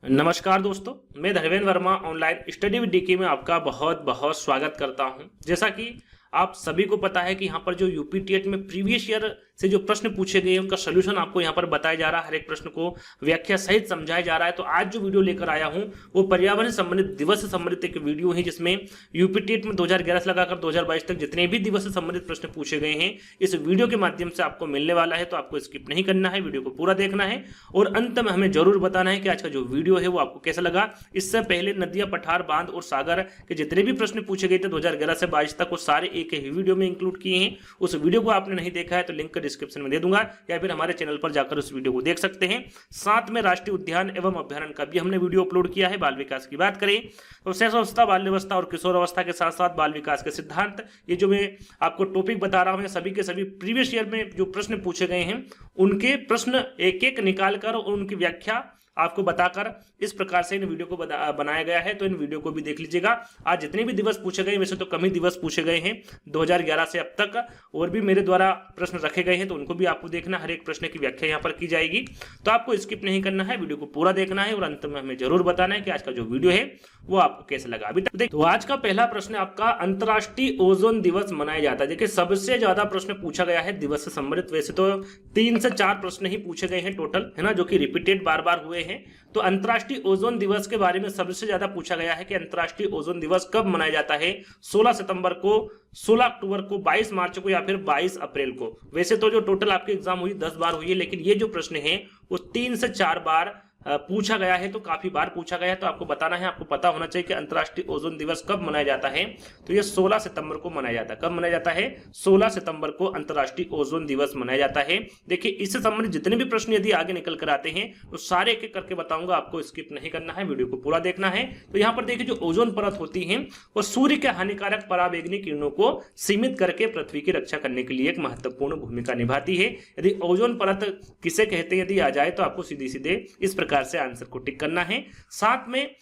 नमस्कार दोस्तों, मैं Dharmendra Verma online study with DK में आपका बहुत बहुत स्वागत करता हूं। जैसा कि आप सभी को पता है कि यहाँ पर जो यूपीटीएट में प्रीवियस ईयर से जो प्रश्न पूछे गए हैं उनका सोल्यूशन आपको यहाँ पर बताया जा रहा है। हर एक प्रश्न को व्याख्या सहित समझाया जा रहा है। तो आज जो वीडियो लेकर आया हूँ वो पर्यावरण से संबंधित दिवस से संबंधित एक वीडियो है, जिसमें यूपीटीएट में 2011 से लगाकर 2022 तक जितने भी दिवस से संबंधित प्रश्न पूछे गए हैं इस वीडियो के माध्यम से आपको मिलने वाला है। तो आपको स्किप नहीं करना है, वीडियो को पूरा देखना है और अंत में हमें जरूर बताना है कि आज का जो वीडियो है वो आपको कैसा लगा। इससे पहले नदियां, पठार, बांध और सागर के जितने भी प्रश्न पूछे गए थे 2011 से 22 तक वो सारे एक ही वीडियो में इंक्लूड किए हैं। उस वीडियो को आपने नहीं देखा है तो लिंक डिस्क्रिप्शन में दे दूंगा या फिर हमारे चैनल पर जाकर उस वीडियो को देख सकते हैं। साथ में राष्ट्रीय उद्यान एवं अभ्यारण्य का भी हमने वीडियो अपलोड किया है। बाल विकास की बात करें तो शैशवावस्था, बाल्यावस्था और किशोर अवस्था के साथ साथ बाल विकास के सिद्धांत, ये जो मैं आपको टॉपिक बता रहा हूं, सभी के सभी प्रीवियस ईयर में जो प्रश्न पूछे गए हैं उनके प्रश्न एक एक निकालकर और उनकी व्याख्या आपको बताकर इस प्रकार से इन वीडियो को बनाया गया है। तो इन वीडियो को भी देख लीजिएगा। आज जितने भी दिवस पूछे गए, वैसे तो कम ही दिवस पूछे गए हैं 2011 से अब तक, और भी मेरे द्वारा प्रश्न रखे गए हैं तो उनको भी आपको देखना। हर एक प्रश्न की व्याख्या यहाँ पर की जाएगी, तो आपको स्किप नहीं करना है, वीडियो को पूरा देखना है और अंत में हमें जरूर बताना है कि आज का जो वीडियो है वो आपको कैसा लगा। अभी तक तो आज का पहला प्रश्न आपका अंतर्राष्ट्रीय ओजोन दिवस मनाया जाता है। देखिए सबसे ज्यादा प्रश्न पूछा गया है दिवस से संबंधित। वैसे तो 3 से 4 प्रश्न ही पूछे गए हैं टोटल, है ना, जो कि रिपीटेड बार बार हुए हैं। तो अंतर्राष्ट्रीय ओजोन दिवस के बारे में सबसे ज्यादा पूछा गया है कि अंतर्राष्ट्रीय ओजोन दिवस कब मनाया जाता है। 16 सितंबर को, 16 अक्टूबर को, 22 मार्च को या फिर 22 अप्रैल को। वैसे तो जो टोटल आपकी एग्जाम हुई 10 बार हुई है, लेकिन ये जो प्रश्न है वो 3 से 4 बार पूछा गया है, तो काफी बार पूछा गया है। तो आपको बताना है, आपको पता होना चाहिए कि अंतर्राष्ट्रीय ओजोन दिवस कब मनाया जाता है। तो ये 16 सितंबर को मनाया जाता है। कब मनाया जाता है? 16 सितंबर को अंतर्राष्ट्रीय ओजोन दिवस मनाया जाता है। देखिए इससे संबंधित जितने भी प्रश्न यदि आगे निकल कर आते हैं तो सारे एक एक करके बताऊंगा, आपको स्किप नहीं करना है, वीडियो को पूरा देखना है। तो यहाँ पर देखिए जो ओजोन परत होती है वो सूर्य के हानिकारक पराबैंगनी किरणों को सीमित करके पृथ्वी की रक्षा करने के लिए एक महत्वपूर्ण भूमिका निभाती है। यदि ओजोन परत किसे कहते हैं यदि आ जाए तो आपको सीधे सीधे इस प्रकार से आंसर को टिक करना है। साथ में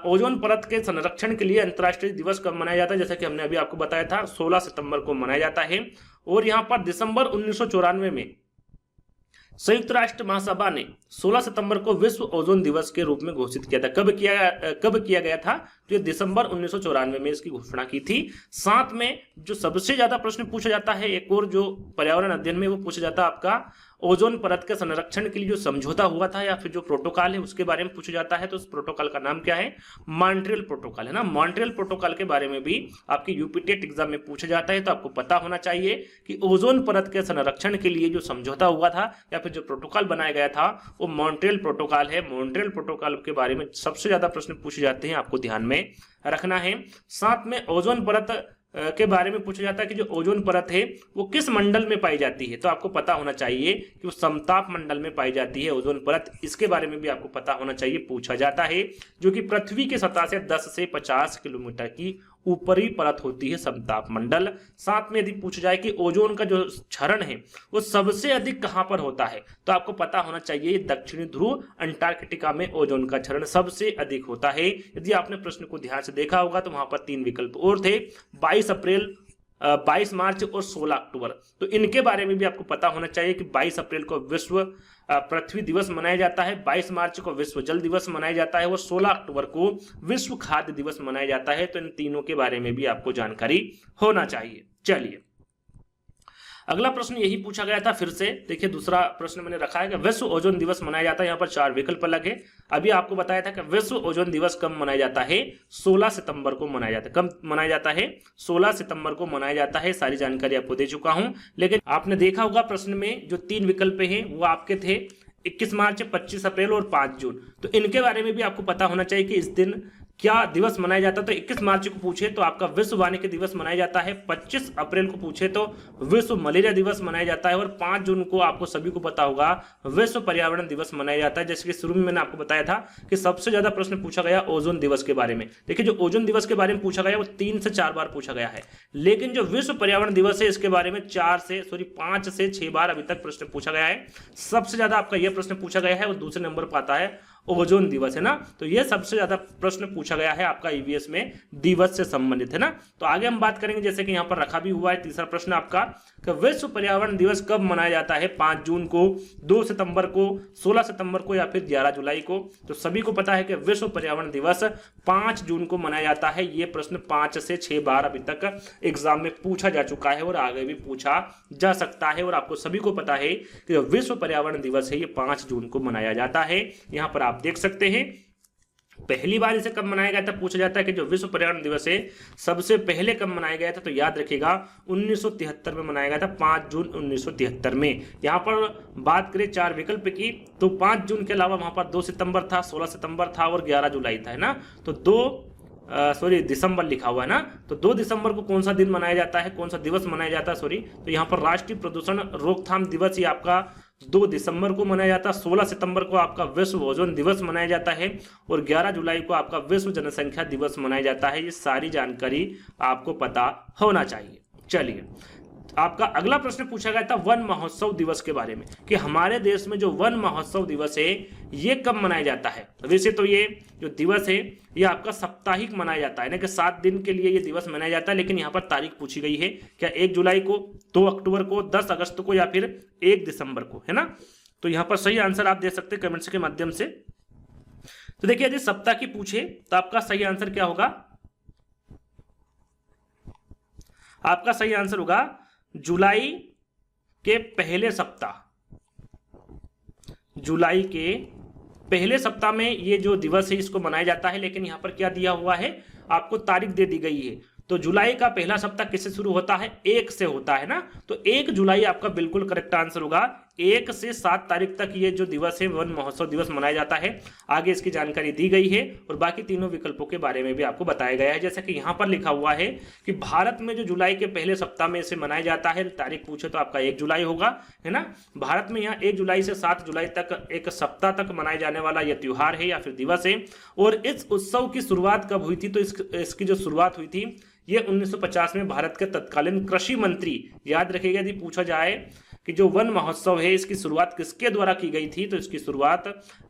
ओजोन परत के संरक्षण के लिए अंतर्राष्ट्रीय दिवस कब मनाया जाता है, जैसा कि हमने अभी आपको बताया था 16 सितंबर को मनाया जाता है। और यहाँ पर दिसंबर 1994 में संयुक्त राष्ट्र महासभा ने 16 सितंबर को विश्व ओजोन दिवस के रूप में घोषित किया था। कब किया गया था? तो ये दिसंबर 1994 में इसकी घोषणा की थी। साथ में जो सबसे ज्यादा प्रश्न पूछा जाता है एक और जो पर्यावरण अध्ययन में वो पूछा जाता है आपका ओजोन परत के संरक्षण के लिए जो समझौता हुआ था या फिर जो प्रोटोकॉल है उसके बारे में पूछा जाता है। तो उस प्रोटोकॉल का नाम क्या है? मॉन्ट्रियल प्रोटोकॉल, है ना। मॉन्ट्रियल प्रोटोकॉल के बारे में भी आपकी यूपीटीएट एग्जाम में पूछा जाता है। तो आपको पता होना चाहिए कि ओजोन परत के संरक्षण के लिए जो समझौता हुआ था या फिर जो प्रोटोकॉल बनाया गया था वो मॉन्ट्रियल प्रोटोकॉल है। मॉन्ट्रियल प्रोटोकॉल के बारे में सबसे ज्यादा प्रश्न पूछे जाते हैं, आपको ध्यान में रखना है। साथ में ओजोन परत के बारे में पूछा जाता है कि जो ओजोन परत है वो किस मंडल में पाई जाती है। तो आपको पता होना चाहिए कि वो समताप मंडल में पाई जाती है ओजोन परत। इसके बारे में भी आपको पता होना चाहिए, पूछा जाता है, जो कि पृथ्वी की सतह से 10 से 50 किलोमीटर की ऊपरी परत होती है समताप मंडल। साथ में यदि पूछा जाए कि ओजोन का जो क्षरण है वो सबसे अधिक कहां पर होता है, तो आपको पता होना चाहिए दक्षिणी ध्रुव अंटार्कटिका में ओजोन का क्षरण सबसे अधिक होता है। यदि आपने प्रश्न को ध्यान से देखा होगा तो वहां पर 3 विकल्प और थे, 22 अप्रैल, 22 मार्च और 16 अक्टूबर। तो इनके बारे में भी आपको पता होना चाहिए कि 22 अप्रैल को विश्व पृथ्वी दिवस मनाया जाता है, 22 मार्च को विश्व जल दिवस मनाया जाता है और 16 अक्टूबर को विश्व खाद्य दिवस मनाया जाता है। तो इन तीनों के बारे में भी आपको जानकारी होना चाहिए। चलिए अगला प्रश्न यही पूछा गया था फिर से। देखिए दूसरा प्रश्न मैंने रखा है कि विश्व ओजोन दिवस मनाया जाता है। यहाँ पर 4 विकल्प अलग है। अभी आपको बताया था कि विश्व ओजोन दिवस कब मनाया जाता है? 16 सितंबर को मनाया जाता है। कब मनाया जाता है? 16 सितंबर को मनाया जाता है। सारी जानकारी आपको दे चुका हूं, लेकिन आपने देखा होगा प्रश्न में जो 3 विकल्प हैं वो आपके थे 21 मार्च, 25 अप्रैल और 5 जून। तो इनके बारे में भी आपको पता होना चाहिए कि इस दिन क्या दिवस मनाया जाता है। तो 21 मार्च को पूछे तो आपका विश्व वानिकी दिवस मनाया जाता है, 25 अप्रैल को पूछे तो विश्व मलेरिया दिवस मनाया जाता है और 5 जून को आपको सभी को पता होगा विश्व पर्यावरण दिवस मनाया जाता है। जैसे कि शुरू में मैंने आपको बताया था कि सबसे ज्यादा प्रश्न पूछा गया ओजोन दिवस के बारे में। देखिए जो ओजोन दिवस के बारे में पूछा गया वो 3 से 4 बार पूछा गया है, लेकिन जो विश्व पर्यावरण दिवस है इसके बारे में 5 से 6 बार अभी तक प्रश्न पूछा गया है। सबसे ज्यादा आपका यह प्रश्न पूछा गया है वो दूसरे नंबर पर आता है ओजोन दिवस, है ना। तो ये सबसे ज्यादा प्रश्न पूछा गया है आपका ईवीएस में दिवस से संबंधित, है ना। तो आगे हम बात करेंगे, जैसे कि यहाँ पर रखा भी हुआ है तीसरा प्रश्न आपका कि विश्व पर्यावरण दिवस कब मनाया जाता है, 5 जून को, 2 सितंबर को, 16 सितंबर को या फिर 11 जुलाई को। तो सभी को पता है कि विश्व पर्यावरण दिवस 5 जून को मनाया जाता है। ये प्रश्न 5 से 6 बार अभी तक एग्जाम में पूछा जा चुका है और आगे भी पूछा जा सकता है। और आपको सभी को पता है कि जो विश्व पर्यावरण दिवस है ये 5 जून को मनाया जाता है। यहाँ पर आप देख सकते हैं पहली बार इसे कब मनाया गया था, पूछा जाता है कि जो विश्व पर्यावरण दिवस है सबसे पहले कब मनाया गया था। तो याद रखिएगा 1973 में मनाया गया था, 5 जून 1973 में। यहाँ पर बात करें 4 विकल्प की तो 5 जून के अलावा वहां पर 2 सितंबर था, 16 सितंबर था और 11 जुलाई था, है ना। तो दिसंबर लिखा हुआ है ना। तो 2 दिसंबर को कौन सा दिन मनाया जाता है, कौन सा दिवस मनाया जाता है, तो यहाँ पर राष्ट्रीय प्रदूषण रोकथाम दिवस ये आपका 2 दिसंबर को मनाया जाता है। 16 सितंबर को आपका विश्व ओजोन दिवस मनाया जाता है और 11 जुलाई को आपका विश्व जनसंख्या दिवस मनाया जाता है। ये सारी जानकारी आपको पता होना चाहिए। चलिए, आपका अगला प्रश्न पूछा गया था वन महोत्सव दिवस के बारे में कि हमारे देश में जो वन महोत्सव दिवस है ये कब मनाया जाता है। वैसे तो ये जो दिवस है ये आपका साप्ताहिक मनाया जाता है ना, कि 7 दिन के लिए ये दिवस मनाया जाता है। लेकिन यहाँ पर तारीख पूछी गई है, क्या 1 जुलाई को, 2 अक्टूबर को, 10 अगस्त को या फिर 1 दिसंबर को, है ना। तो यहाँ पर सही आंसर आप दे सकते हैं कमेंट्स के माध्यम से। तो देखिए यदि सप्ताह की पूछे तो आपका सही आंसर क्या होगा, आपका सही आंसर होगा जुलाई के पहले सप्ताह। जुलाई के पहले सप्ताह में ये जो दिवस है इसको मनाया जाता है। लेकिन यहां पर क्या दिया हुआ है, आपको तारीख दे दी गई है। तो जुलाई का पहला सप्ताह किससे शुरू होता है, 1 से होता है ना। तो 1 जुलाई आपका बिल्कुल करेक्ट आंसर होगा। 1 से 7 तारीख तक ये जो दिवस है वन महोत्सव दिवस मनाया जाता है। आगे इसकी जानकारी दी गई है और बाकी तीनों विकल्पों के बारे में भी आपको बताया गया है। जैसे कि यहाँ पर लिखा हुआ है कि भारत में जो जुलाई के पहले सप्ताह में इसे मनाया जाता है, तारीख पूछे तो आपका 1 जुलाई होगा, है ना। भारत में यहाँ 1 जुलाई से 7 जुलाई तक एक सप्ताह तक मनाए जाने वाला यह त्योहार है या फिर दिवस है। और इस उत्सव की शुरुआत कब हुई थी, तो इसकी जो शुरुआत हुई थी ये 1950 में भारत के तत्कालीन कृषि मंत्री, याद रखिएगा यदि पूछा जाए कि जो वन महोत्सव है इसकी शुरुआत किसके द्वारा की गई थी, तो इसकी शुरुआत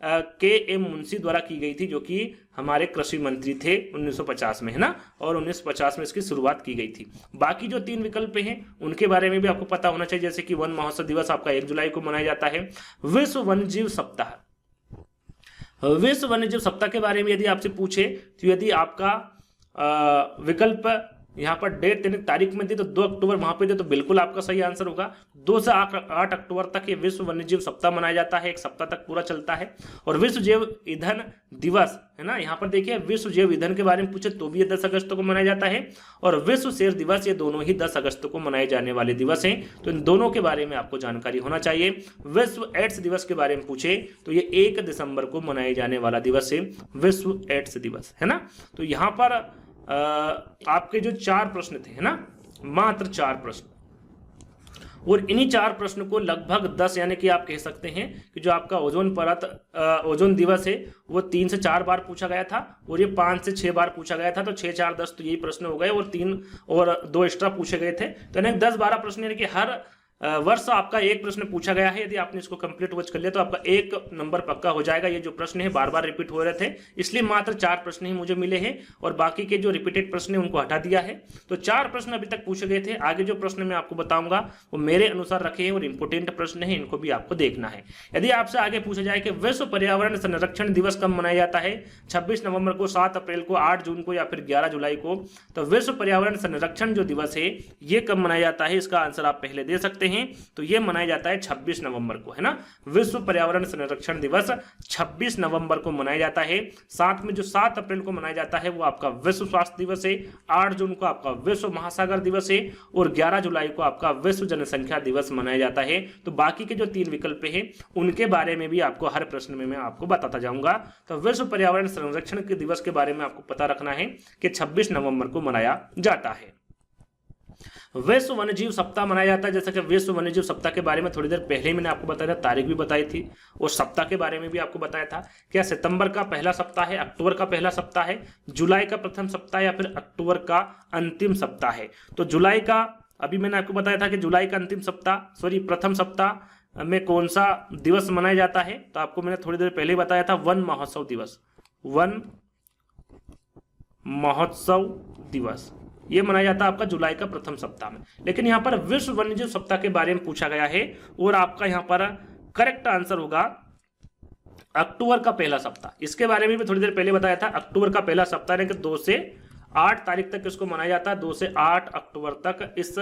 के.एम. मुंशी द्वारा की गई थी, जो कि हमारे कृषि मंत्री थे 1950 में, है ना। और 1950 में इसकी शुरुआत की गई थी। बाकी जो 3 विकल्प हैं उनके बारे में भी आपको पता होना चाहिए। जैसे कि वन महोत्सव दिवस आपका 1 जुलाई को मनाया जाता है। विश्व वन्यजीव सप्ताह, विश्व वन्यजीव सप्ताह के बारे में यदि आपसे पूछे तो यदि आपका विकल्प यहाँ पर डेट यानी तारीख में दी तो 2 अक्टूबर वहां पे दे तो बिल्कुल आपका सही आंसर होगा। 2 से 8 अक्टूबर तक ये विश्व वन्यजीव सप्ताह मनाया जाता है, 1 सप्ताह तक पूरा चलता है। और विश्व जैव ईंधन दिवस, है ना, यहाँ पर देखिए विश्व जैव ईंधन के बारे में पूछे तो भी ये 10 अगस्त को मनाया जाता है। और विश्व शेर दिवस, ये दोनों ही 10 अगस्त को मनाए जाने वाले दिवस हैं। तो इन दोनों के बारे में आपको जानकारी होना चाहिए। विश्व एड्स दिवस के बारे में पूछे तो ये 1 दिसंबर को मनाए जाने वाला दिवस है, विश्व एड्स दिवस, है ना। तो यहाँ पर आपके जो 4 प्रश्न थे, है ना, मात्र 4 प्रश्न, और इन्हीं 4 प्रश्न को लगभग 10 यानी कि आप कह सकते हैं कि जो आपका ओजोन परत ओजोन दिवस है वो 3 से 4 बार पूछा गया था और ये 5 से 6 बार पूछा गया था। तो 6 4 10 तो यही प्रश्न हो गए और 3 और 2 एक्स्ट्रा पूछे गए थे। तो यानी 10-12 प्रश्न, यानी कि हर वर्ष आपका 1 प्रश्न पूछा गया है। यदि आपने इसको कंप्लीट वॉच कर लिया तो आपका 1 नंबर पक्का हो जाएगा। ये जो प्रश्न है बार बार रिपीट हो रहे थे, इसलिए मात्र 4 प्रश्न ही मुझे मिले हैं और बाकी के जो रिपीटेड प्रश्न है उनको हटा दिया है। तो 4 प्रश्न अभी तक पूछे गए थे। आगे जो प्रश्न मैं आपको बताऊंगा वो मेरे अनुसार रखे हैं और इंपोर्टेंट प्रश्न है, इनको भी आपको देखना है। यदि आपसे आगे पूछा जाए कि विश्व पर्यावरण संरक्षण दिवस कब मनाया जाता है, 26 नवंबर को, 7 अप्रैल को, 8 जून को या फिर 11 जुलाई को, तो विश्व पर्यावरण संरक्षण जो दिवस है ये कब मनाया जाता है, इसका आंसर आप पहले दे सकते हैं। तो ये मनाया जाता है 26 नवंबर को, है ना। विश्व पर्यावरण संरक्षण दिवस 26 नवंबर को मनाया जाता है। साथ में जो 7 अप्रैल को मनाया जाता है वो आपका विश्व स्वास्थ्य दिवस है, 8 जून को आपका विश्व महासागर दिवस है और 11 जुलाई को आपका विश्व जनसंख्या दिवस मनाया जाता है। तो बाकी के जो 3 विकल्प हैं उनके बारे में भी आपको हर प्रश्न में मैं आपको बताता जाऊंगा। तो विश्व पर्यावरण संरक्षण के दिवस के बारे में आपको पता रखना है कि 26 नवंबर को मनाया जाता है। विश्व वन्यजीव सप्ताह मनाया जाता है। जैसे कि विश्व वन्यजीव सप्ताह के बारे में थोड़ी देर पहले मैंने आपको बताया था, तारीख भी बताई थी और सप्ताह के बारे में भी आपको बताया था। क्या सितंबर का पहला सप्ताह है, अक्टूबर का पहला सप्ताह है, जुलाई का प्रथम सप्ताह या फिर अक्टूबर का अंतिम सप्ताह है। तो जुलाई का अभी मैंने आपको बताया था कि जुलाई का अंतिम सप्ताह, प्रथम सप्ताह, में कौन सा दिवस मनाया जाता है? तो आपको मैंने थोड़ी देर पहले बताया था वन महोत्सव दिवस। वन महोत्सव दिवस ये मनाया जाता है आपका जुलाई का प्रथम सप्ताह में। लेकिन यहाँ पर विश्व वन्यजीव सप्ताह के बारे में पूछा गया है और आपका यहाँ पर करेक्ट आंसर होगा अक्टूबर का पहला सप्ताह। इसके बारे में भी थोड़ी देर पहले बताया था, अक्टूबर का पहला सप्ताह यानी कि 2 से 8 तारीख तक इसको मनाया जाता है। 2 से 8 अक्टूबर तक इस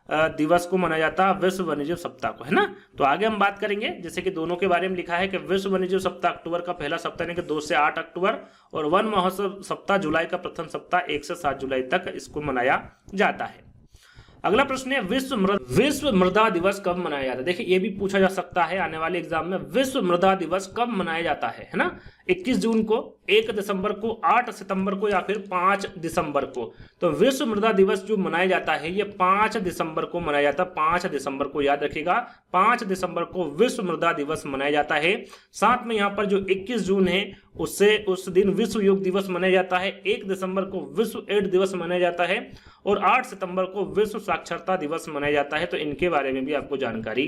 दिवस को मनाया जाता है विश्व वन्यजीव सप्ताह को, है ना। तो आगे हम बात करेंगे, जैसे कि दोनों के बारे में लिखा है कि विश्व वन्यजीव सप्ताह अक्टूबर का पहला सप्ताह यानी कि 2 से 8 अक्टूबर, और वन महोत्सव सप्ताह जुलाई का प्रथम सप्ताह 1 से 7 जुलाई तक इसको मनाया जाता है। अगला प्रश्न है विश्व मृदा दिवस कब मनाया जाता है? देखिए ये भी पूछा जा सकता है आने वाले एग्जाम में, विश्व मृदा दिवस कब मनाया जाता है ना। 21 जून को, 1 दिसंबर को, 8 सितंबर को या फिर 5 दिसंबर को। तो विश्व मृदा दिवस जो मनाया जाता है ये 5 दिसंबर को मनाया जाता है। 5 दिसंबर को याद रखिएगा, 5 दिसंबर को विश्व मृदा दिवस मनाया जाता है। साथ में यहाँ पर जो 21 जून है उससे उस दिन विश्व योग दिवस मनाया जाता है। 1 दिसंबर को विश्व एड्स दिवस मनाया जाता है और 8 सितंबर को विश्व साक्षरता दिवस मनाया जाता है। तो इनके बारे में भी आपको जानकारी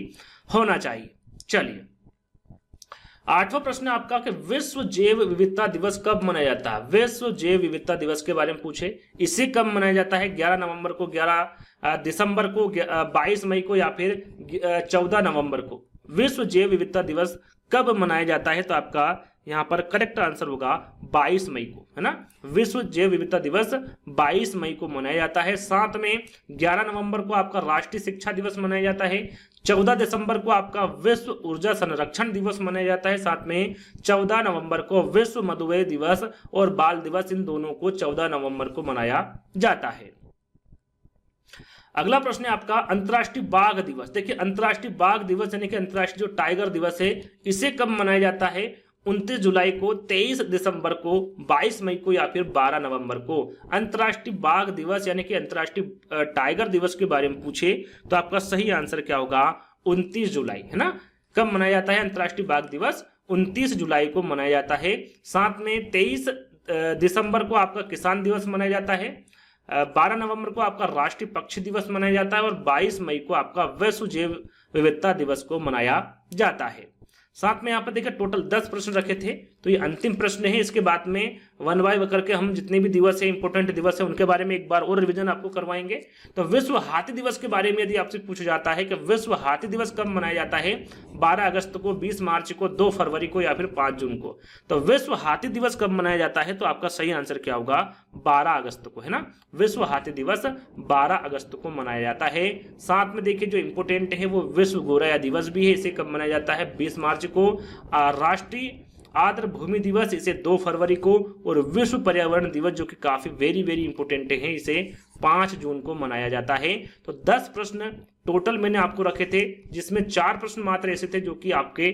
होना चाहिए। चलिए 8वां प्रश्न आपका कि विश्व जैव विविधता दिवस कब मनाया जाता है? विश्व जैव विविधता दिवस के बारे में पूछे, इसे कब मनाया जाता है? 11 नवंबर को, 11 दिसंबर को, 22 मई को या फिर 14 नवंबर को? विश्व जैव विविधता दिवस कब मनाया जाता है? तो आपका यहाँ पर करेक्ट आंसर होगा 22 मई को, है ना। विश्व जैव विविधता दिवस 22 मई को मनाया जाता है। साथ में 11 नवंबर को आपका राष्ट्रीय शिक्षा दिवस मनाया जाता है। 14 दिसंबर को आपका विश्व ऊर्जा संरक्षण दिवस मनाया जाता है। साथ में 14 नवंबर को विश्व मधुमेह दिवस और बाल दिवस, इन दोनों को 14 नवंबर को मनाया जाता है। अगला प्रश्न है आपका अंतर्राष्ट्रीय बाघ दिवस। देखिए अंतर्राष्ट्रीय बाघ दिवस यानी कि अंतर्राष्ट्रीय जो टाइगर दिवस है इसे कब मनाया जाता है? 29 जुलाई को, 23 दिसंबर को, 22 मई को या फिर 12 नवंबर को? अंतर्राष्ट्रीय बाघ दिवस यानी कि अंतर्राष्ट्रीय टाइगर दिवस के बारे में पूछे तो आपका सही आंसर क्या होगा? 29 जुलाई, है ना। कब मनाया जाता है अंतर्राष्ट्रीय बाघ दिवस? 29 जुलाई को मनाया जाता है। साथ में 23 दिसंबर को आपका किसान दिवस मनाया जाता है। 12 नवंबर को आपका राष्ट्रीय पक्षी दिवस मनाया जाता है और 22 मई को आपका विश्व जैव विविधता दिवस को मनाया जाता है। साथ में यहाँ पर देखिए टोटल 10 प्रश्न रखे थे, तो ये अंतिम प्रश्न है। इसके बाद में 1 बाय 1 करके हम जितने भी दिवस है, इंपोर्टेंट दिवस है, उनके बारे में एक बार और रिवीजन आपको करवाएंगे। तो विश्व हाथी दिवस के बारे में यदि आपसे पूछा जाता है कि विश्व हाथी दिवस कब मनाया जाता है? 12 अगस्त को, 20 मार्च को, 2 फरवरी को या फिर 5 जून को? तो विश्व हाथी दिवस कब मनाया जाता है? तो आपका सही आंसर क्या होगा? 12 अगस्त को, है ना। विश्व हाथी दिवस 12 अगस्त को मनाया जाता है। साथ में देखिए जो इंपोर्टेंट है वो विश्व गौरैया दिवस भी है, इसे कब मनाया जाता है? 20 मार्च को। राष्ट्रीय आर्द्र भूमि दिवस इसे 2 फरवरी को, और विश्व पर्यावरण दिवस जो कि काफी वेरी इंपोर्टेंट है, इसे 5 जून को मनाया जाता है। तो 10 प्रश्न टोटल मैंने आपको रखे थे, जिसमें 4 प्रश्न मात्र ऐसे थे जो कि आपके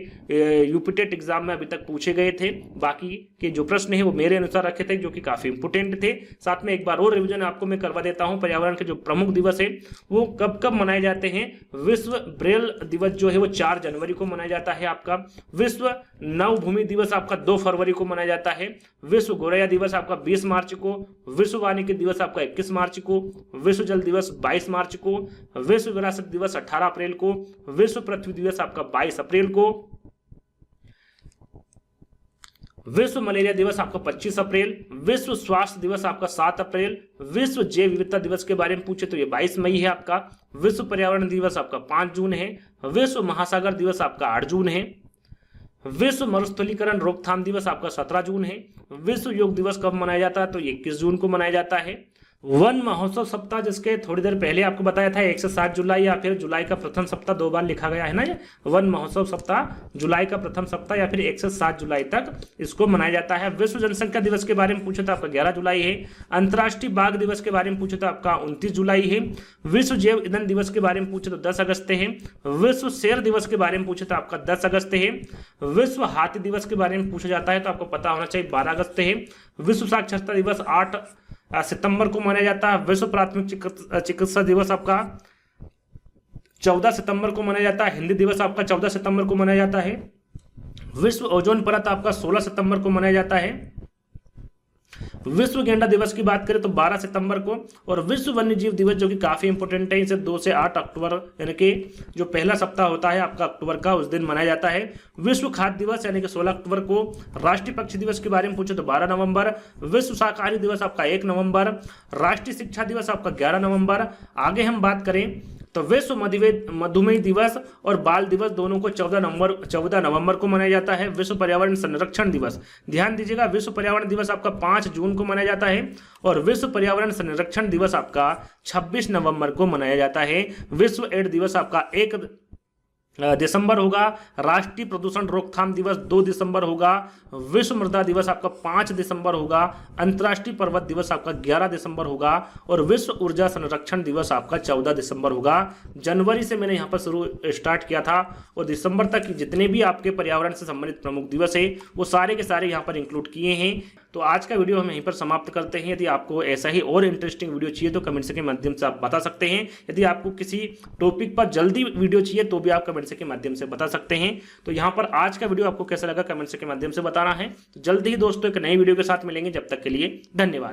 यूपीटेट एग्जाम में अभी तक पूछे गए थे। बाकी के जो प्रश्न है वो मेरे अनुसार रखे थे जो कि काफी इंपोर्टेंट थे। साथ में एक बार और रिवीजन आपको मैं करवा देता हूं। पर्यावरण के जो प्रमुख दिवस है वो कब कब मनाए जाते हैं? विश्व ब्रेल दिवस जो है वो 4 जनवरी को मनाया जाता है आपका। विश्व नव भूमि दिवस आपका 2 फरवरी को मनाया जाता है। विश्व गौरैया दिवस आपका 20 मार्च को। विश्व वानिकी दिवस आपका 21 मार्च को। विश्व जल दिवस 22 मार्च को। विश्व विरासत दिवस 18 अप्रैल को। विश्व पृथ्वी दिवस आपका 22 अप्रैल को। विश्व मलेरिया दिवस आपका 25 अप्रैल। विश्व स्वास्थ्य दिवस आपका 7 अप्रैल। विश्व जैव विविधता दिवस के बारे में पूछे तो ये 22 मई है आपका। विश्व पर्यावरण दिवस आपका 5 जून है। विश्व महासागर दिवस आपका 8 जून है। विश्व मरुस्थलीकरण रोकथाम दिवस आपका 17 जून है। विश्व योग दिवस कब मनाया जाता है? तो 21 जून को मनाया जाता है। वन महोत्सव सप्ताह जिसके थोड़ी देर पहले आपको बताया था 1 से 7 जुलाई या फिर जुलाई का प्रथम सप्ताह, 2 बार लिखा गया है ना। ये वन महोत्सव सप्ताह जुलाई का प्रथम सप्ताह या फिर 1 से 7 जुलाई तक इसको मनाया जाता है। विश्व जनसंख्या दिवस के बारे में पूछा था आपका 11 जुलाई है। अंतर्राष्ट्रीय बाघ दिवस के बारे में पूछा था आपका 29 जुलाई है। विश्व जैव ईंधन दिवस के बारे में पूछे तो 10 अगस्त है। विश्व शेर दिवस के बारे में पूछा था आपका 10 अगस्त है। विश्व हाथी दिवस के बारे में पूछा जाता है तो आपको पता होना चाहिए 12 अगस्त है। विश्व साक्षरता दिवस 8 सितंबर को मनाया जाता है। विश्व प्राथमिक चिकित्सा दिवस आपका 14 सितंबर को मनाया जाता है। हिंदी दिवस आपका 14 सितंबर को मनाया जाता है। विश्व ओजोन परत आपका 16 सितंबर को मनाया जाता है। विश्व गेंडा दिवस की बात करें तो 12 सितंबर को, और विश्व वन्य जीव दिवस जो कि काफी इंपॉर्टेंट है, इसे 2 से 8 अक्टूबर यानी कि जो पहला सप्ताह होता है आपका अक्टूबर का, उस दिन मनाया जाता है। विश्व खाद्य दिवस यानी कि 16 अक्टूबर को। राष्ट्रीय पक्षी दिवस के बारे में पूछे तो 12 नवंबर। विश्व शाकाहारी दिवस आपका 1 नवंबर। राष्ट्रीय शिक्षा दिवस आपका 11 नवंबर। आगे हम बात करें तो विश्व मधुमेह दिवस और बाल दिवस दोनों को 14 नवंबर को मनाया जाता है। विश्व पर्यावरण संरक्षण दिवस, ध्यान दीजिएगा, विश्व पर्यावरण दिवस आपका 5 जून को मनाया जाता है, और विश्व पर्यावरण संरक्षण दिवस आपका 26 नवंबर को मनाया जाता है। विश्व एड्स दिवस आपका 1 दिसंबर होगा। राष्ट्रीय प्रदूषण रोकथाम दिवस 2 दिसंबर होगा। विश्व मृदा दिवस आपका 5 दिसंबर होगा। अंतर्राष्ट्रीय पर्वत दिवस आपका 11 दिसंबर होगा, और विश्व ऊर्जा संरक्षण दिवस आपका 14 दिसंबर होगा। जनवरी से मैंने यहाँ पर स्टार्ट किया था, और दिसंबर तक जितने भी आपके पर्यावरण से संबंधित प्रमुख दिवस है वो सारे के सारे यहाँ पर इंक्लूड किए हैं। तो आज का वीडियो हम यहीं पर समाप्त करते हैं। यदि आपको ऐसा ही और इंटरेस्टिंग वीडियो चाहिए तो कमेंट्स के माध्यम से आप बता सकते हैं। यदि आपको किसी टॉपिक पर जल्दी वीडियो चाहिए तो भी आप कमेंट्स के माध्यम से बता सकते हैं। तो यहाँ पर आज का वीडियो आपको कैसा लगा कमेंट्स के माध्यम से बताना है। तो जल्दी ही दोस्तों एक नई वीडियो के साथ मिलेंगे, जब तक के लिए धन्यवाद।